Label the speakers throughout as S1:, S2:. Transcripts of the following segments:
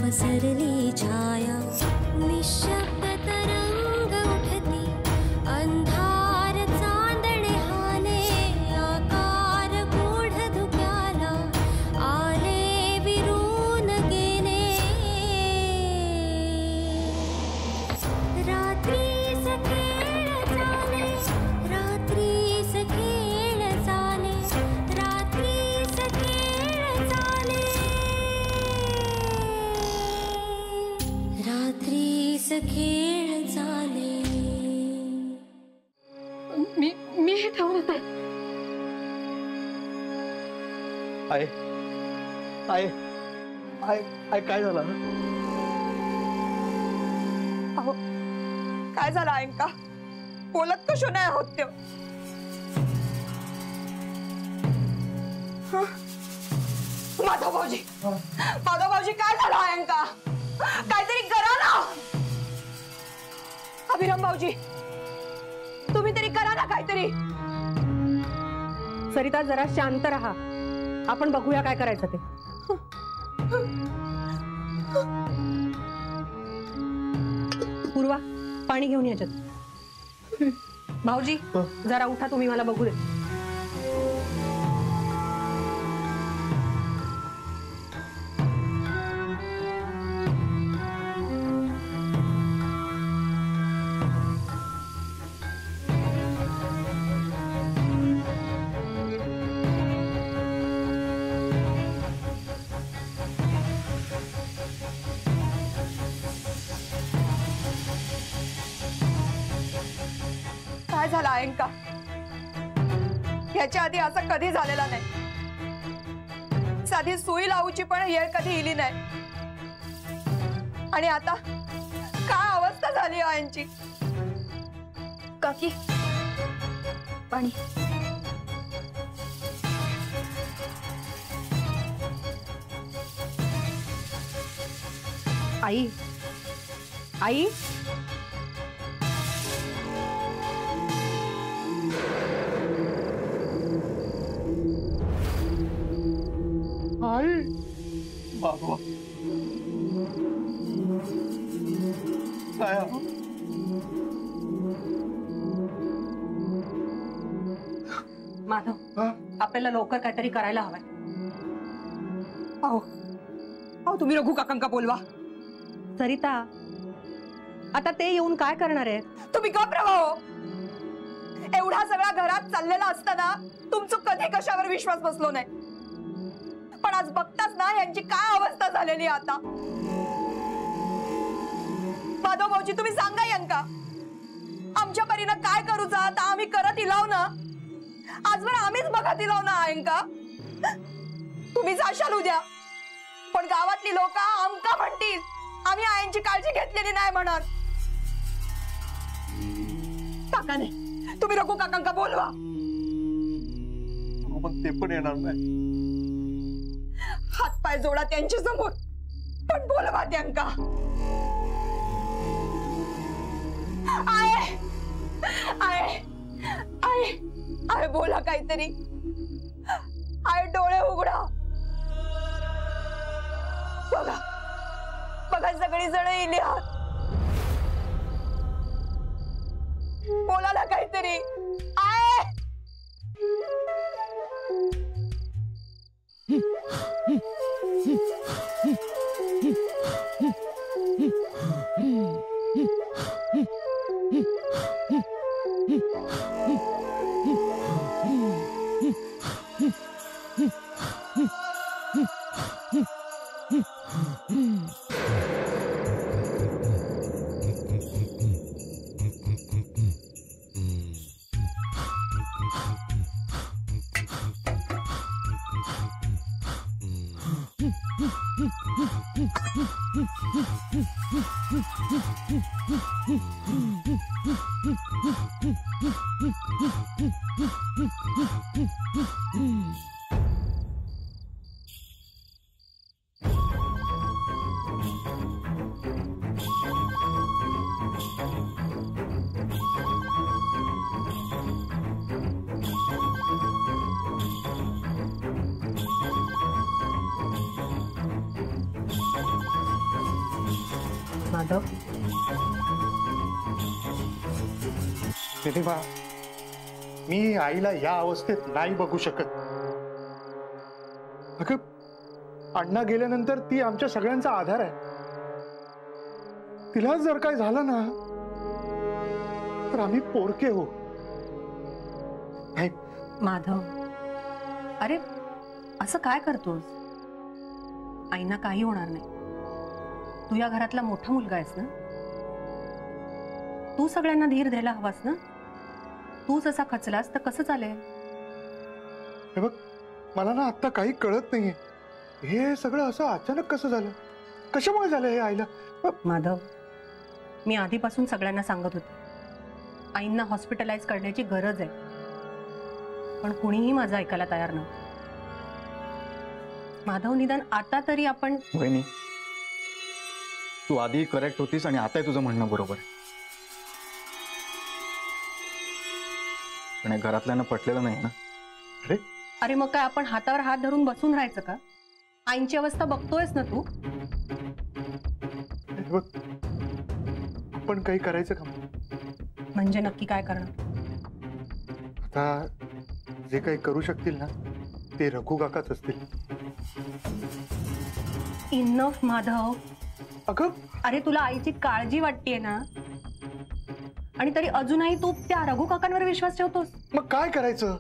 S1: पसरली छाया निशब्द तरंग उठती अंधार चांदणे हाले आकार गूढ धुक्याला आले विरून गेले रात्रीस खेळ चाले रात्रीस खेळ चाले रात्रीस खेळ चाले रात्रीस खेळ चाले
S2: मी हे ठेवत
S3: आहे आहे आहे आहे काय झालं
S4: अहो काय झालं अंका बोलत कशो नाही होत त्यो माधव भाऊजी काय झालं अंका काहीतरी करा ना अभिराम भाऊजी तुम्ही तरी करा ना काहीतरी
S2: सरिता जरा शांत रहा आपण बघूया काय करायचं ते पूर्वा पाणी घेऊन याच्यात भाऊजी जरा उठा तुम्ही मला बघू दे
S4: काय झालं अंका याच्या आधी असं कधी झालेला नाही साधी सुई लावूची पण येळ कधी इली नाही आणि आता काय अवस्था झाली यांची
S5: काकी पाणी
S2: आई आई
S3: बाबा काय
S2: माधव आपल्याला लवकर काहीतरी करायला हवंय
S4: अहो तुम्ही रघु काकांका बोलवा
S2: सरिता आता ते येऊन काय करणार आहे
S4: तुम्ही का प्रभाव एवढा सगळा घरात चाललेला असताना तुमचं कधी कशावर विश्वास बसलो नाही पण आज बघताच ना यांची काय अवस्था झालेली आता माधव भाऊजी तुम्ही सांगा यांका आमच्या परीनं काय करू जात आम्ही करत इलाव ना आजवर आम्हीच बघत इलाव ना यांका तुम्ही जाशाल उद्या पण गावातली लोक आमका म्हणतील आम्ही आयांची काळजी घेतलेली नाही म्हणत काकाने तुम्ही रघु काकांका बोलवा
S3: पण ते पण येणार नाही
S4: हात पाय जोडा त्यांच्या समोर पण बोलवा त्यांका आय आय आय आय बोला काहीतरी आय डोळे उघडा बघा बघा सगळी जण इली आहात बोला ना काहीतरी आय
S2: माधव,
S3: निधिमा, मी आईला या अवस्थेत नाही बघू शकत. अगं, अण्णा गेल्यानंतर ती आमच्या सगळ्यांचा आधार आहे. तिला जर काय झालं ना तर आम्ही पोरके हो. नाही,
S2: माधव, अरे असं काय करतोस? आईना काही होणार नाही. तू या घरातला मोठा मुलगा आहेस ना. तू सगळ्यांना धीर द्यायला हवास ना. तूच असा खचलास तर कसं चालेल?
S3: हे बघ, मला ना आता काही कळत नाहीये. हे सगळं असं अचानक कसं झालं? कशामुळे झालं हे आईला?
S2: माधव, मी आधीपासून सगळ्यांना सांगत होते आईंना हॉस्पिटलाइज करण्याची गरज आहे, पण कुणीही माझं ऐकायला तयार नव्हतं. माधव, निदान आता तरी आपण.
S6: वहिनी, तू आधी करेक्ट होतीस आणि आता तुझं म्हणणं बरोबर आहे. पण हे घरातल्यांना पटलेलं नाही ना.
S3: अरे
S2: अरे मग काय आपण हातावर हात धरून बसून राहायचं का? आईंची अवस्था बघतोयस ना तू.
S3: हे बघ, आपण काही करायचं का?
S2: म्हणजे नक्की काय करणार?
S3: आता जे काही करू शकतील ना ते रघु काकाच असतील.
S2: इनफ माधव.
S3: अगं,
S2: अरे तुला आईची काळजी वाटतेय ना, आणि तरी अजूनही तू त्या रघु काकांवर विश्वास ठेवतोस.
S3: मग काय करायचं?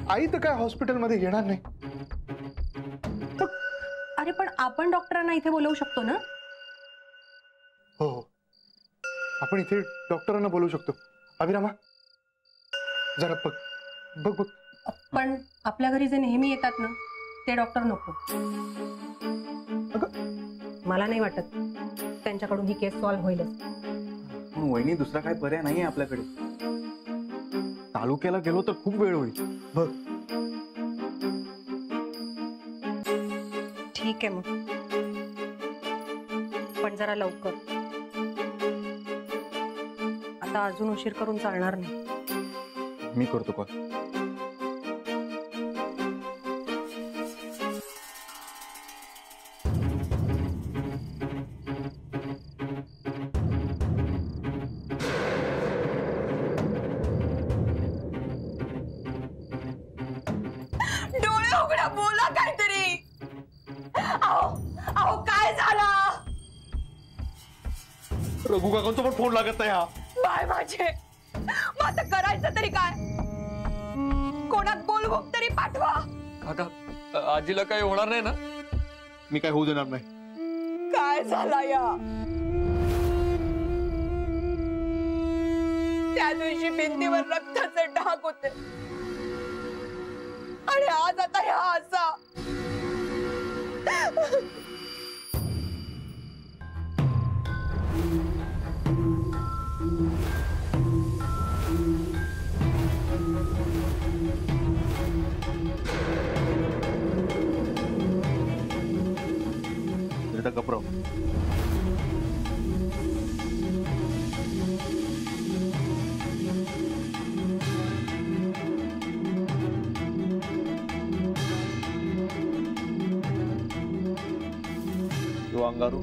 S3: आई तर काय हॉस्पिटलमध्ये घेणार नाही.
S2: अरे पण आपण डॉक्टरांना इथे बोलवू शकतो ना.
S3: हो हो, आपण इथे डॉक्टरांना बोलवू शकतो. अभिरामा, जरा बघ बघ बघ.
S2: पण आपल्या घरी जे नेहमी येतात ना ते डॉक्टर नको. मला नाही वाटत त्यांच्याकडून ही केस सॉल्व्ह होईलच.
S6: पण वहिनी, दुसरा काय पर्याय नाहीये आपल्याकडे. तालुक्याला गेलो तर खूप वेळ होईल.
S3: बघ,
S2: ठीक आहे मग, पण जरा लवकर. आता अजून उशीर करून चालणार नाही.
S6: मी करतो कॉल.
S4: डोळे उघडा, बोला काहीतरी. अहो अहो, काय झालं?
S3: रघु काकांचा पण फोन लागत नाही. हा
S4: बाय माझे, मग आता करायचं तरी काय? कोणात बोलवून तरी पाठवा.
S3: काका, आजीला काही होणार नाही ना? मी काय होऊ देणार नाही.
S4: काय झाला या? त्या दिवशी भिंतीवर रक्ताचे डाग होते आणि आज आता ह्या असा.
S3: गपराव, तो अंगारू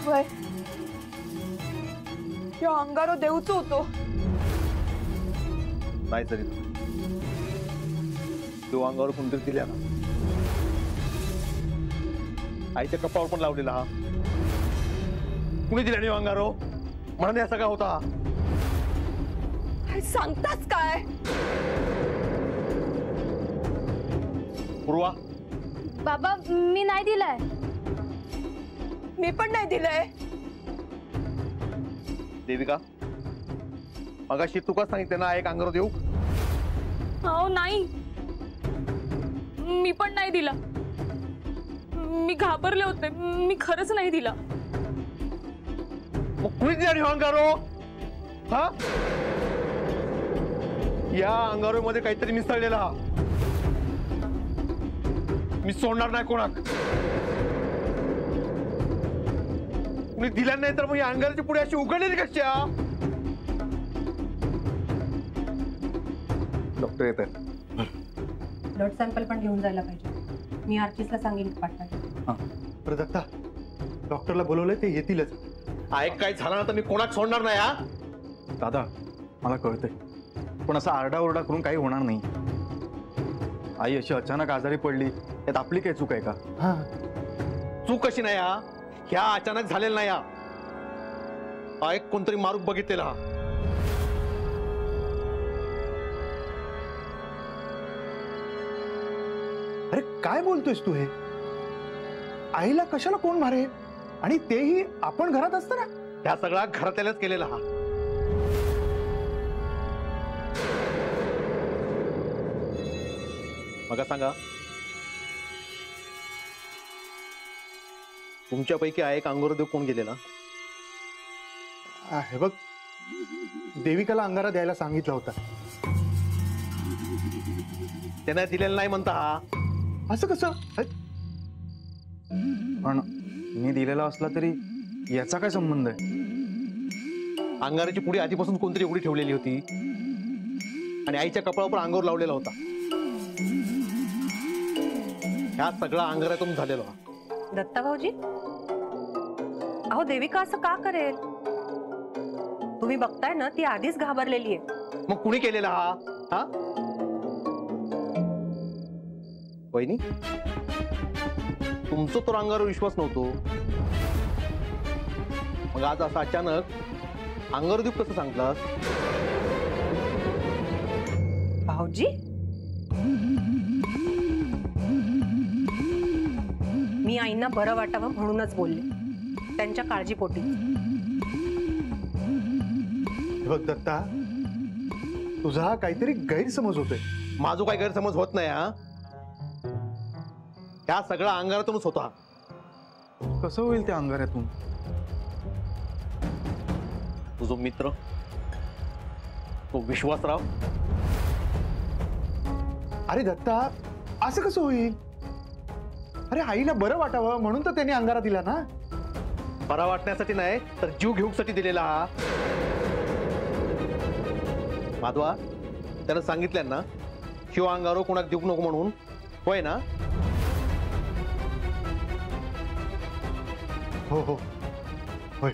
S4: वय ह्यो अंगारो देऊचो होतो.
S3: नाही तरी तो अंगावर कोणतरी दिल्या ना. आईच्या कपावर पण लावलेला. हा कुणी दिला नाही अंगारो? म्हणून असा का होता?
S4: काय सांगताच काय?
S3: पूर्वा,
S1: बाबा मी नाही दिलाय.
S4: मी पण नाही दिलंय.
S3: देविका, मगाशी तू का सांगितलं ना एक अंगारो देऊ?
S7: हो नाही, मी पण नाही दिला. मी घाबरले होते, मी खरंच नाही दिला.
S3: मग कुणी दिला नाही अंगारो? हा, या अंगारो मध्ये काहीतरी मिसळलेला. हा मी सोडणार नाही कोणाक. कुणी दिला नाही तर मग या अंगाराची पुढे अशी उघडलेली कशा?
S6: डॉक्टर येत आहेत.
S2: ब्लड सॅम्पल पण घेऊन जायला पाहिजे. मी आर्चिसला सांगेन पाठवायला.
S3: बरं दत्ता, डॉक्टरला बोलवलंय, ते येतीलच.
S6: ऐक, काय झालं ना तर मी कोणाच सोडणार नाही. हा दादा, मला कळतंय, पण असा आरडाओरडा करून काही होणार नाही. आई अशी अचानक आजारी पडली, त्यात आपली काही चूक आहे का?
S3: हा,
S6: चूक कशी नाही? ह्या अचानक झालेलं नाही. हा एक कोणतरी मारूक बघितलेला. हा
S3: अरे काय बोलतोयस तू? हे आईला कशाला कोण मारेल, आणि तेही आपण घरात असताना?
S6: ह्या सगळा घरातल्याच केलेला. हा मग सांगा, तुमच्यापैकी एक अंगारदेव कोण गेलेला?
S3: हे बघ, देविकाला अंगारा द्यायला सांगितला होता.
S6: त्याने दिलेलं नाही म्हणता.
S3: असं कसं?
S6: पण मी दिलेला असला तरी याचा काय संबंध आहे? अंगाराची पुडी आधीपासून कोणतरी एवढी ठेवलेली होती आणि आईच्या कपाळावर अंगावर लावलेला होता. ह्या सगळा अंगारातून झालेला.
S2: दत्ता भाऊजी, अहो देविका असं का करेल? तुम्ही बघताय ना, ती आधीच घाबरलेली आहे.
S6: मग कुणी केलेला? हा वहिनी, तुमचं तर अंगावर विश्वास नव्हतो, मग आज असं अचानक अंगारदीप कसं सांगलास?
S2: भाऊजी, मी आईंना बरं वाटावं म्हणूनच बोलले, त्यांच्या काळजीपोटी.
S3: बघ दत्ता, तुझा काहीतरी गैरसमज होतोय.
S6: माझं काय गैरसमज होत नाही. ह्या सगळा अंगारातूनच होता. कसं होईल त्या अंगारातून? तुझा मित्र तो विश्वासराव.
S3: अरे दत्ता, असं कसं होईल? अरे आईला बरं वाटावं म्हणून तर त्यांनी अंगारा दिला ना.
S6: बरा वाटण्यासाठी नाही तर जीव घेऊसाठी दिलेला. माधवा, त्यानं सांगितलं ना शिव अंगारो कोणाक देऊ नको म्हणून, होय ना?
S3: हो हो होय.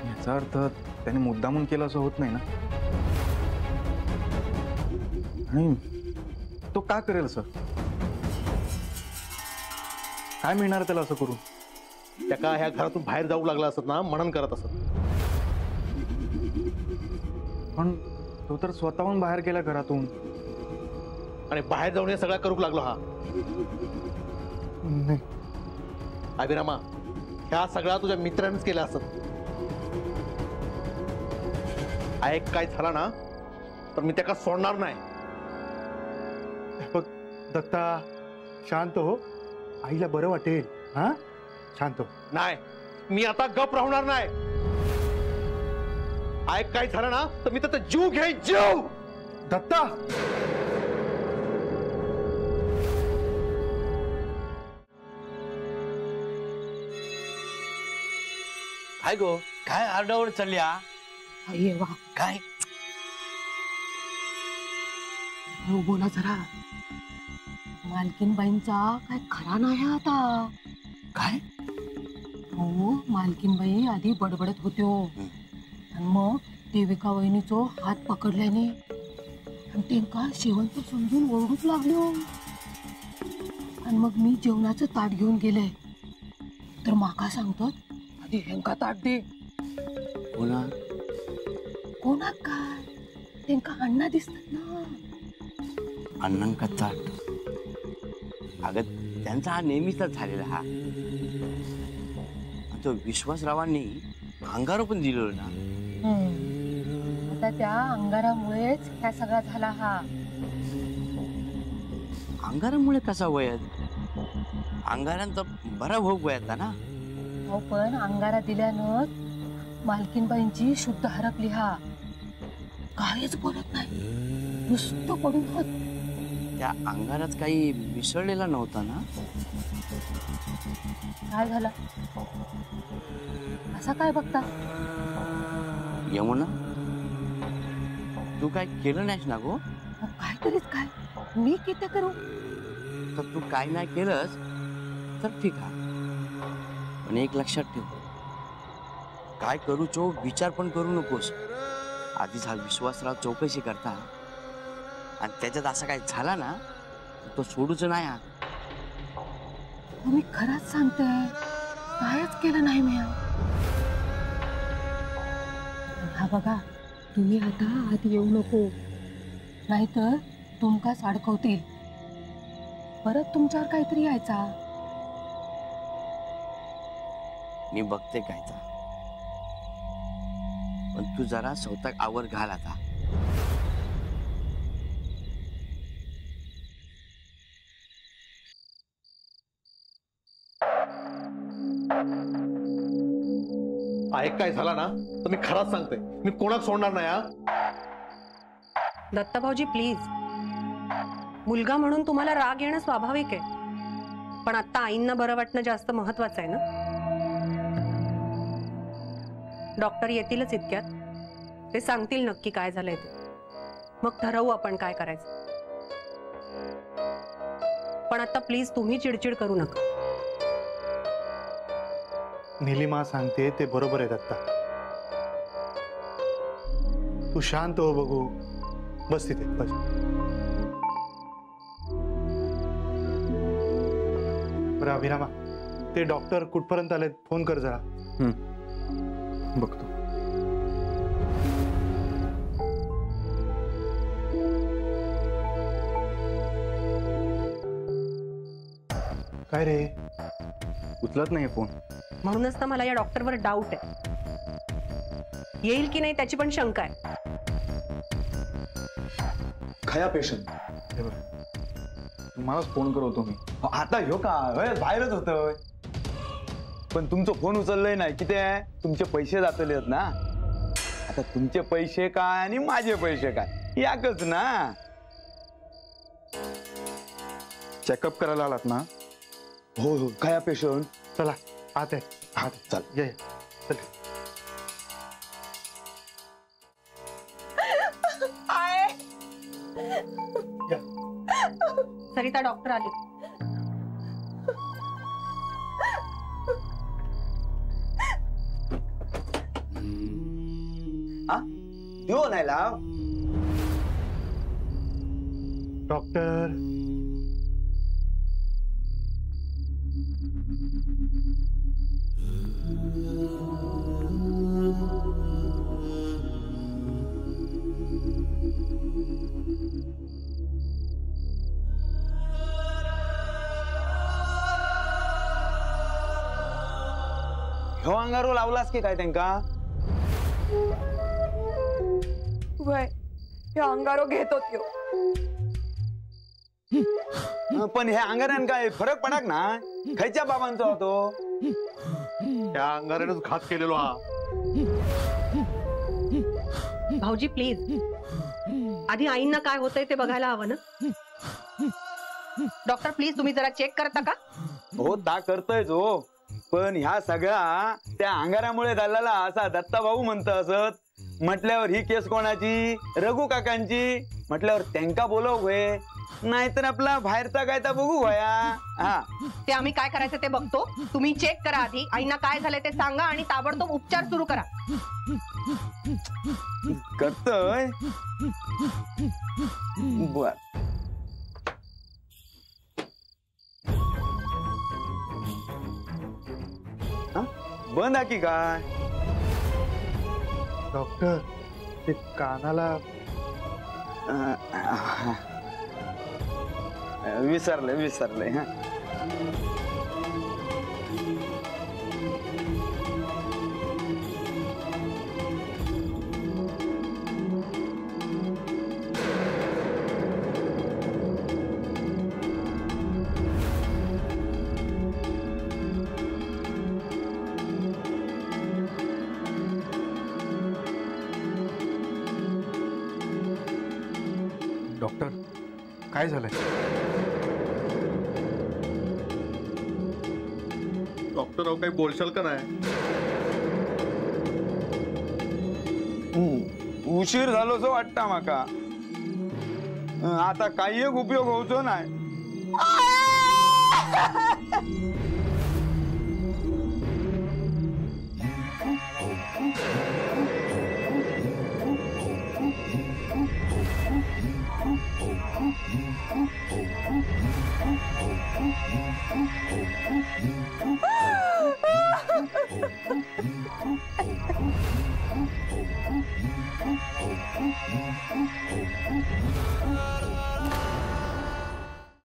S6: याचा अर्थ त्याने मुद्दामून केलं असं होत नाही ना? आणि तो का करेल असं? काय मिळणार त्याला असं करून? त्या ह्या घरातून बाहेर जाऊ लागला असत ना, म्हणून करत असत. पण तो तर स्वतःहून बाहेर गेला घरातून, आणि बाहेर जाऊन हे सगळं करूक लागलो. हा
S3: नाही
S6: अभिरामा, ह्या सगळा तुझ्या मित्रांनीच केला असत. ऐक, काय झाला ना तर मी त्याला सोडणार नाही.
S3: बघ दत्ता, शांत हो, आईला बरं वाटेल. हा, शांत हो.
S6: नाही, मी आता गप राहणार नाही. ऐक, काय झालं ना तर मी त्याचा जीव घेईन. जीव.
S3: दत्ता,
S8: काय गो, काय आरडाओरड चालली? काय
S9: बोला जरा. मालकीनबाईंचा काय खरा नाही आता.
S8: काय?
S9: हो, मालकीनबाई आधी बडबडत होत्यो, आणि मग देविका वहिनीचो हात पकडल्याने आणि त्यांका शेवंत समजून ओरडूच लागलो. आणि मग मी जेवणाचं ताट घेऊन गेले तर माका सांगतात, आधी हेंका ताट दे.
S8: कोणा
S9: कोणाक काय, त्यांका अण्णा दिसतात ना.
S8: अण्णांका ताट? अगं, त्यांचा हा नेहमीचाच झालेला. हा तो विश्वासरावांनी अंगार पण दिलं ना.
S9: आता त्या अंगारामुळेच ह्या सगळा झाला. हा
S8: अंगारामुळे कसा वयात? अंगारांचा बरा भोग वयातला ना.
S9: हो, पण अंगारा दिल्यानं मालकीनबाईंची शुद्ध हरपली. हा काहीच बोलत नाही, नुसतं पडून होत.
S8: त्या अंगारात काही मिसळलेला नव्हता ना?
S9: काय झालं असा काय बघता?
S8: यमुना, तू काय केलं नाहीस ना गो?
S9: काहीतरीच काय मी किती करू?
S8: तर तू काय नाही केलंस तर ठीक आहे, पण एक लक्षात ठेव, काय करूचो विचार पण करू नकोस. आधीच हा विश्वासराव चौकशी करता आणि त्याच्यात असं काय झाला ना तो सोडूच नाही.
S9: मी खरंच सांगते, कायच केलं नाही मी. हा बघा, तुम्ही आता आत येऊ नको, नाहीतर तुमकाच अडकवतील, परत तुमच्यावर काहीतरी यायचा.
S8: मी बघते कायचा, पण तू जरा स्वतः आवर घाल आता.
S6: ऐक, काय झाला ना तर मी खराच सांगते, मी कोणाक सोडणार नाही.
S2: दत्ता भाऊजी प्लीज, मुलगा म्हणून तुम्हाला राग येणं स्वाभाविक आहे, पण आता आईंना बरं वाटणं जास्त महत्वाचं आहे ना. डॉक्टर येतीलच इतक्यात, ते सांगतील नक्की काय झालंय ते, मग ठरवू आपण काय करायचं. पण आता प्लीज तुम्ही चिडचिड करू नका.
S3: नीलिमा सांगते ते बरोबर आहे दत्ता. तू शांत हो बघू, बस तिथे बस. बरं अभिरामा, ते डॉक्टर कुठपर्यंत आलेत फोन कर जरा.
S6: बघतो.
S3: काय रे?
S6: उचलत नाही फोन.
S2: म्हणूनच तर मला या डॉक्टरवर डाऊट आहे, येईल की नाही त्याची पण शंका आहे.
S6: खया पेशंट तुम्हालाच फोन करतो मी. आता ह्यो का बाहेरच होतोय, पण तुमचा फोन उचललाय नाही किती आहे, तुमचे पैसे जातले आहेत ना. आता तुमचे पैसे काय आणि माझे पैसे काय याकच ना. चेकअप करायला आलात ना? हो हो. खया पेशंट.
S3: चला आत आहे, आत
S6: चल
S3: ये चल.
S2: सरिता डॉक्टर आले.
S6: देऊ नाही लाव.
S3: डॉक्टर
S6: ह्यो अंगारो लावलास की काय त्यांका?
S4: वय हे अंगारो घेत होत्यो,
S6: पण ह्या अंगाऱ्यान काय फरक पडाक ना. खयच्या बाबांचा होतो?
S3: त्या अंगाऱ्यानंच घात केलेलो हा.
S2: भाऊजी प्लीज, आधी आईंना काय होतंय ते बघायला हवं ना. डॉक्टर प्लीज तुम्ही जरा चेक करता का?
S6: हो ता करतोय जो, पण ह्या सगळा त्या अंगारामुळे झालेला असा दत्ता भाऊ म्हणत असत. म्हटल्यावर ही केस कोणाची? रघु काकांची. म्हटल्यावर त्यांका बोलव होय, नाहीतर आपला बाहेरचा काय तर बघू होया. हा
S2: ते आम्ही काय करायचं ते बघतो, तुम्ही चेक करा आधी, आईंना काय झालंय ते सांगा आणि ताबडतोब उपचार सुरू करा.
S6: करतोय बर. बंद आहे की काय?
S3: डॉक्टर ते कानाला
S6: विसरले हा.
S3: डॉक्टर काय झालंय?
S6: डॉक्टर अहो काही बोलशाल का नाही? उशीर झालो जो वाटता माका.
S10: आता काही एक उपयोग होतो नाही.